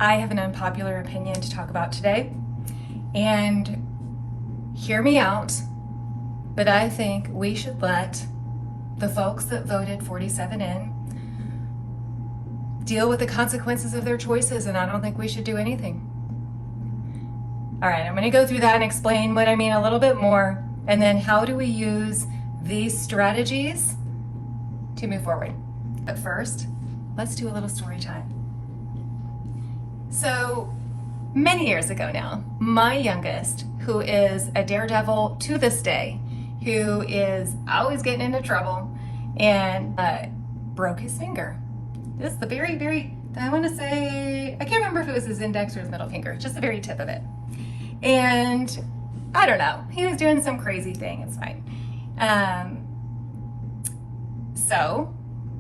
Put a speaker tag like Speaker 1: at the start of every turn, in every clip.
Speaker 1: I have an unpopular opinion to talk about today, and hear me out, but I think we should let the folks that voted 47 in deal with the consequences of their choices, and I don't think we should do anything. All right, I'm going to go through that and explain what I mean a little bit more, and then how do we use these strategies to move forward. But first, let's do a little story time. So many years ago now, my youngest, who is a daredevil to this day, who is always getting into trouble, and broke his finger. This is the very, I want to say, I can't remember if it was his index or his middle finger, just the very tip of it. And I don't know, he was doing some crazy thing, it's fine. So,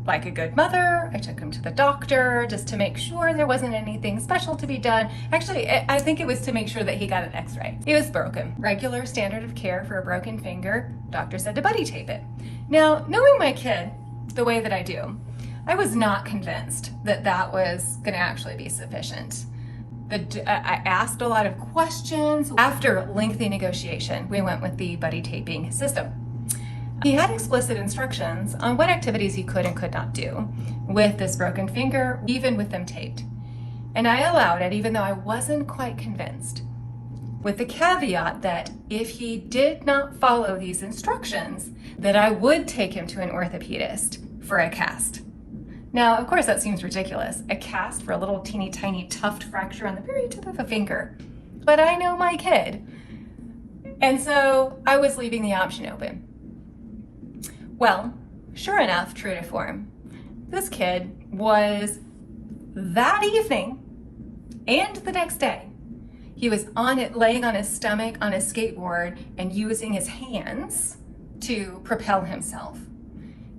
Speaker 1: like a good mother, I took him to the doctor just to make sure there wasn't anything special to be done. Actually, I think it was to make sure that he got an x-ray. It was broken. Regular standard of care for a broken finger, doctor said to buddy tape it. Now, knowing my kid the way that I do, I was not convinced that that was gonna actually be sufficient. I asked a lot of questions. After lengthy negotiation, we went with the buddy taping system. He had explicit instructions on what activities he could and could not do with this broken finger, even with them taped. And I allowed it, even though I wasn't quite convinced, with the caveat that if he did not follow these instructions, that I would take him to an orthopedist for a cast. Now, of course, that seems ridiculous. A cast for a little teeny tiny tuft fracture on the very tip of a finger. But I know my kid. And so I was leaving the option open. Well, sure enough, true to form, this kid was that evening and the next day, he was laying on his stomach on a skateboard and using his hands to propel himself.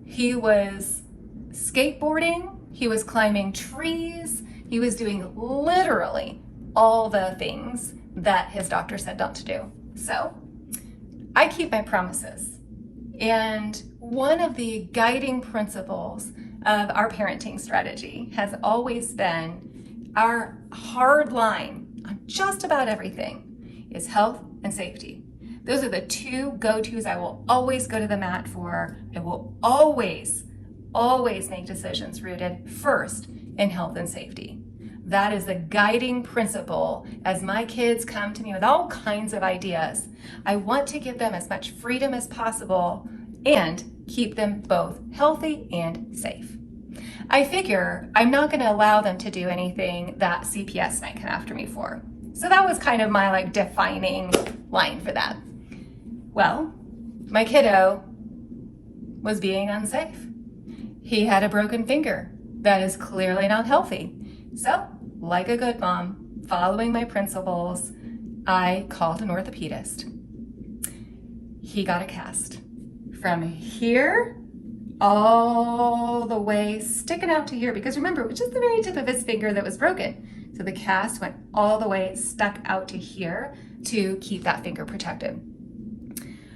Speaker 1: He was skateboarding, he was climbing trees, he was doing literally all the things that his doctor said not to do. So I keep my promises. And one of the guiding principles of our parenting strategy has always been our hard line on just about everything is health and safety. Those are the two go-tos I will always go to the mat for. I will always make decisions rooted first in health and safety. That is the guiding principle as my kids come to me with all kinds of ideas. I want to give them as much freedom as possible and keep them both healthy and safe. I figure I'm not going to allow them to do anything that CPS might come after me for. So that was kind of my defining line for that. Well, my kiddo was being unsafe. He had a broken finger that is clearly not healthy. So, like a good mom, following my principles, I called an orthopedist. He got a cast from here all the way sticking out to here, because remember, it was just the very tip of his finger that was broken. So the cast went all the way stuck out to here to keep that finger protected.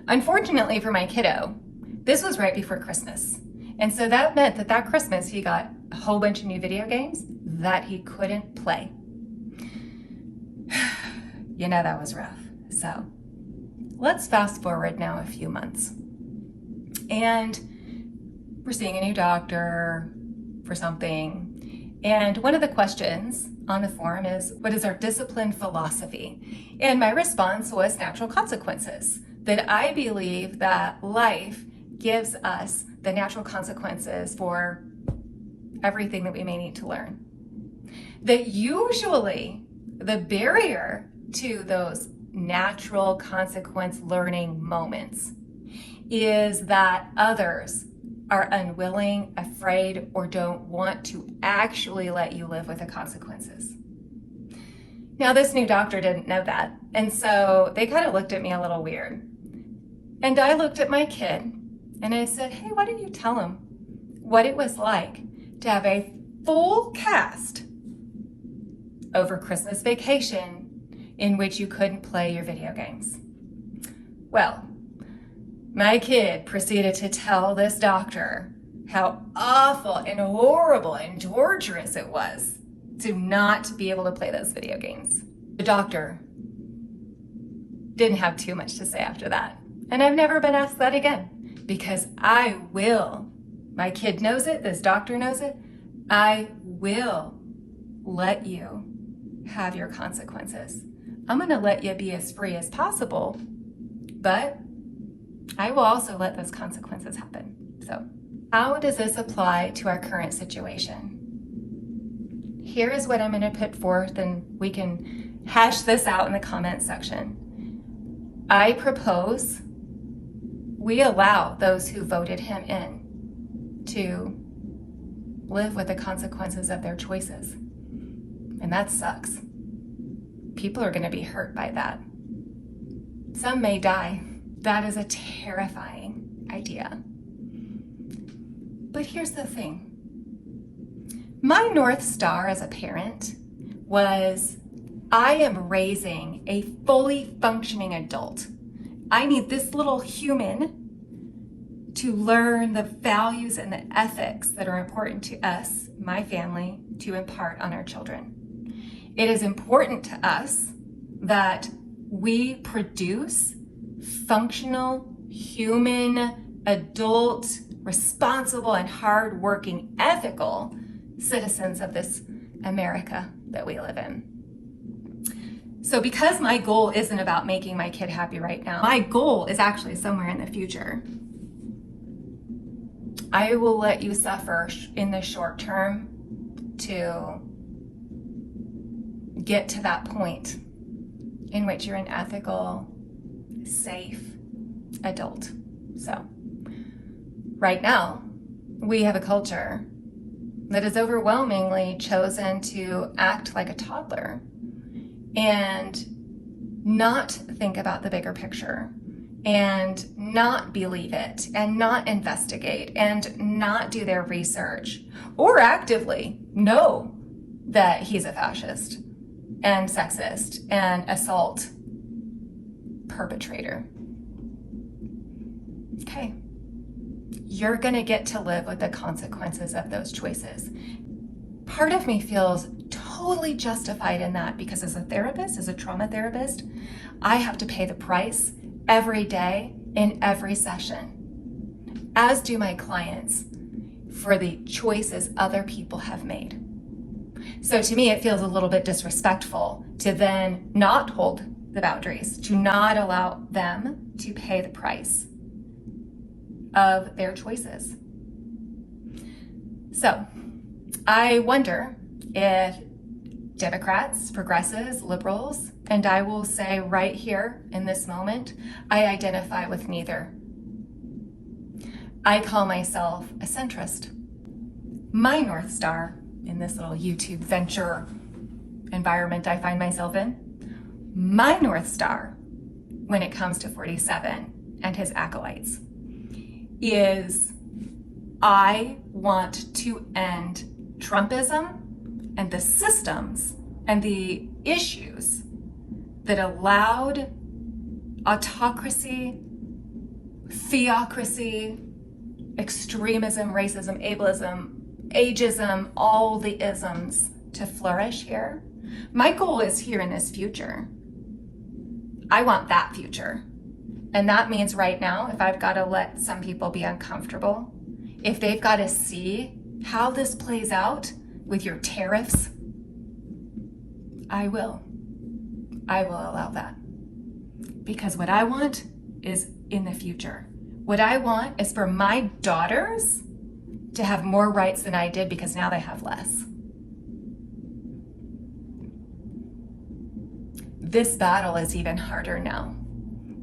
Speaker 1: Unfortunately for my kiddo, this was right before Christmas. And so that meant that Christmas he got a whole bunch of new video games that he couldn't play. You know, that was rough. So let's fast forward now a few months. And we're seeing a new doctor for something. And one of the questions on the form is, what is our discipline philosophy? And my response was natural consequences, that I believe that life gives us the natural consequences for everything that we may need to learn. That usually the barrier to those natural consequence learning moments is that others are unwilling, afraid, or don't want to actually let you live with the consequences. Now, this new doctor didn't know that, and so they kind of looked at me a little weird. And I looked at my kid and I said, hey, why don't you tell him what it was like to have a full cast over Christmas vacation in which you couldn't play your video games? Well, my kid proceeded to tell this doctor how awful and horrible and torturous it was to not be able to play those video games. The doctor didn't have too much to say after that. And I've never been asked that again, because I will. My kid knows it, this doctor knows it. I will let you have your consequences. I'm gonna let you be as free as possible, but I will also let those consequences happen. So, how does this apply to our current situation? Here is what I'm gonna put forth, and we can hash this out in the comments section. I propose we allow those who voted him in to live with the consequences of their choices. And that sucks. People are going to be hurt by that. Some may die. That is a terrifying idea. But here's the thing. My North Star as a parent was, I am raising a fully functioning adult. I need this little human to learn the values and the ethics that are important to us, my family, to impart on our children. It is important to us that we produce functional, human, adult, responsible, and hardworking, ethical citizens of this America that we live in. So because my goal isn't about making my kid happy right now, my goal is actually somewhere in the future. I will let you suffer in the short term to get to that point in which you're an ethical, safe adult. So right now, we have a culture that has overwhelmingly chosen to act like a toddler and not think about the bigger picture, and not believe it, and not investigate, and not do their research, or actively know that he's a fascist and sexist and assault perpetrator. Okay, you're gonna get to live with the consequences of those choices. Part of me feels totally justified in that, because as a therapist, as a trauma therapist, I have to pay the price every day in every session, as do my clients, for the choices other people have made. So to me, it feels a little bit disrespectful to then not hold the boundaries, to not allow them to pay the price of their choices. So I wonder if Democrats, progressives, liberals, and I will say right here in this moment, I identify with neither. I call myself a centrist. My North Star in this little YouTube venture environment I find myself in, my North Star when it comes to 47 and his acolytes is, I want to end Trumpism and the systems and the issues that allowed autocracy, theocracy, extremism, racism, ableism, ageism, all the isms to flourish here. My goal is here in this future. I want that future. And that means right now, if I've got to let some people be uncomfortable, if they've got to see how this plays out with your tariffs, I will allow that. Because what I want is in the future. What I want is for my daughters to have more rights than I did, because now they have less. This battle is even harder now,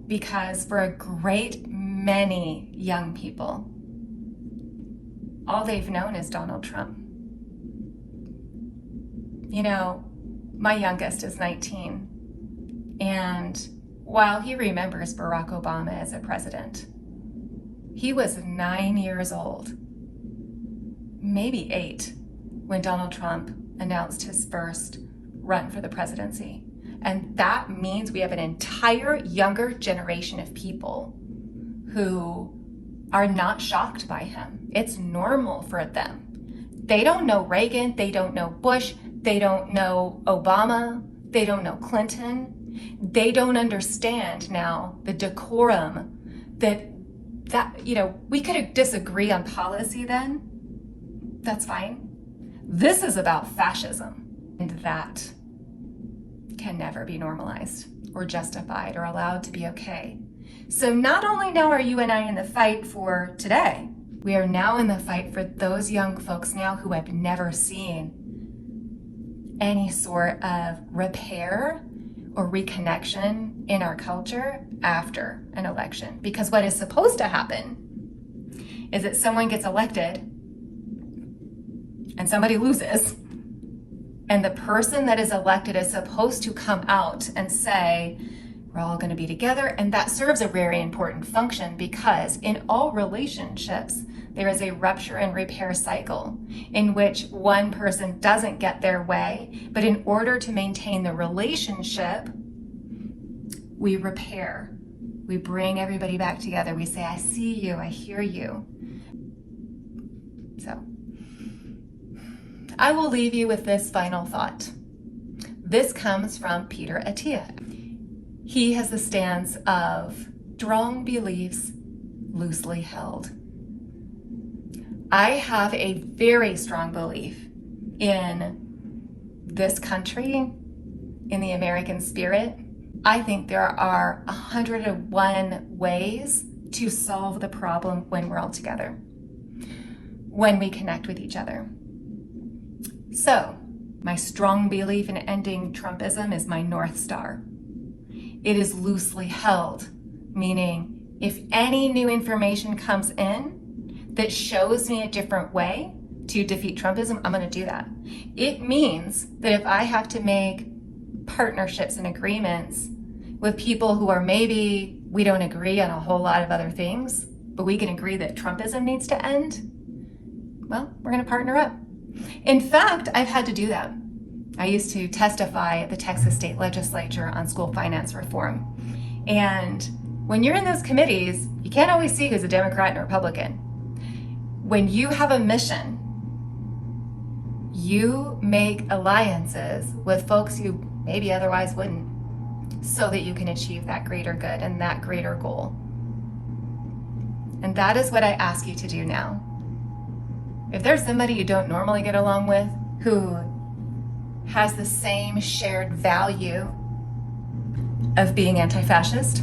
Speaker 1: because for a great many young people, all they've known is Donald Trump. You know, my youngest is 19, and while he remembers Barack Obama as a president, he was 9 years old, maybe 8, when Donald Trump announced his first run for the presidency. And that means we have an entire younger generation of people who are not shocked by him. It's normal for them. They don't know Reagan, they don't know Bush, They don't know Obama. They don't know Clinton. They don't understand now the decorum that we could disagree on policy then. That's fine. This is about fascism, and that can never be normalized or justified or allowed to be okay. So not only now are you and I in the fight for today, we are now in the fight for those young folks now who have never seen any sort of repair or reconnection in our culture after an election. Because what is supposed to happen is that someone gets elected and somebody loses, and the person that is elected is supposed to come out and say, we're all going to be together. And that serves a very important function, because in all relationships, there is a rupture and repair cycle in which one person doesn't get their way, but in order to maintain the relationship, we repair. We bring everybody back together. We say, I see you, I hear you. So, I will leave you with this final thought. This comes from Peter Attia. He has the stance of strong beliefs loosely held. I have a very strong belief in this country, in the American spirit. I think there are 101 ways to solve the problem when we're all together, when we connect with each other. So, my strong belief in ending Trumpism is my North Star. It is loosely held, meaning if any new information comes in that shows me a different way to defeat Trumpism, I'm going to do that. It means that if I have to make partnerships and agreements with people who are maybe we don't agree on a whole lot of other things, but we can agree that Trumpism needs to end, well, we're going to partner up. In fact, I've had to do that. I used to testify at the Texas State Legislature on school finance reform. And when you're in those committees, you can't always see who's a Democrat and a Republican. When you have a mission, you make alliances with folks you maybe otherwise wouldn't, so that you can achieve that greater good and that greater goal. And that is what I ask you to do now. If there's somebody you don't normally get along with who has the same shared value of being anti-fascist,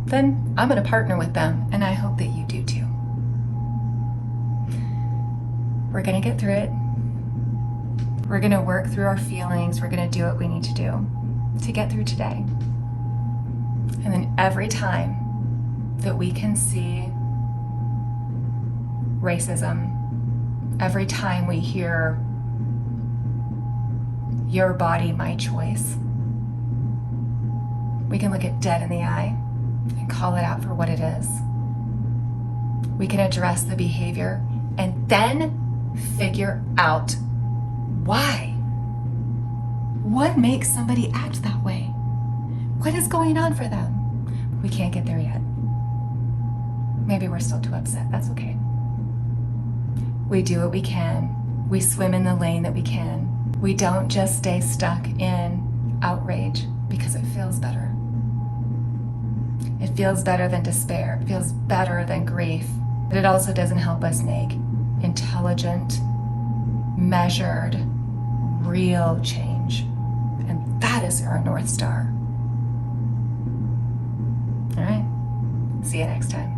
Speaker 1: then I'm going to partner with them, and I hope that you do too. We're going to get through it. We're going to work through our feelings. We're going to do what we need to do to get through today. And then every time that we can see racism, every time we hear your body, my choice, we can look it dead in the eye and call it out for what it is. We can address the behavior and then figure out why. What makes somebody act that way? What is going on for them? We can't get there yet. Maybe we're still too upset. That's okay. We do what we can. We swim in the lane that we can. We don't just stay stuck in outrage because it feels better. It feels better than despair. It feels better than grief. But it also doesn't help us make intelligent, measured, real change. And that is our North Star. All right. See you next time.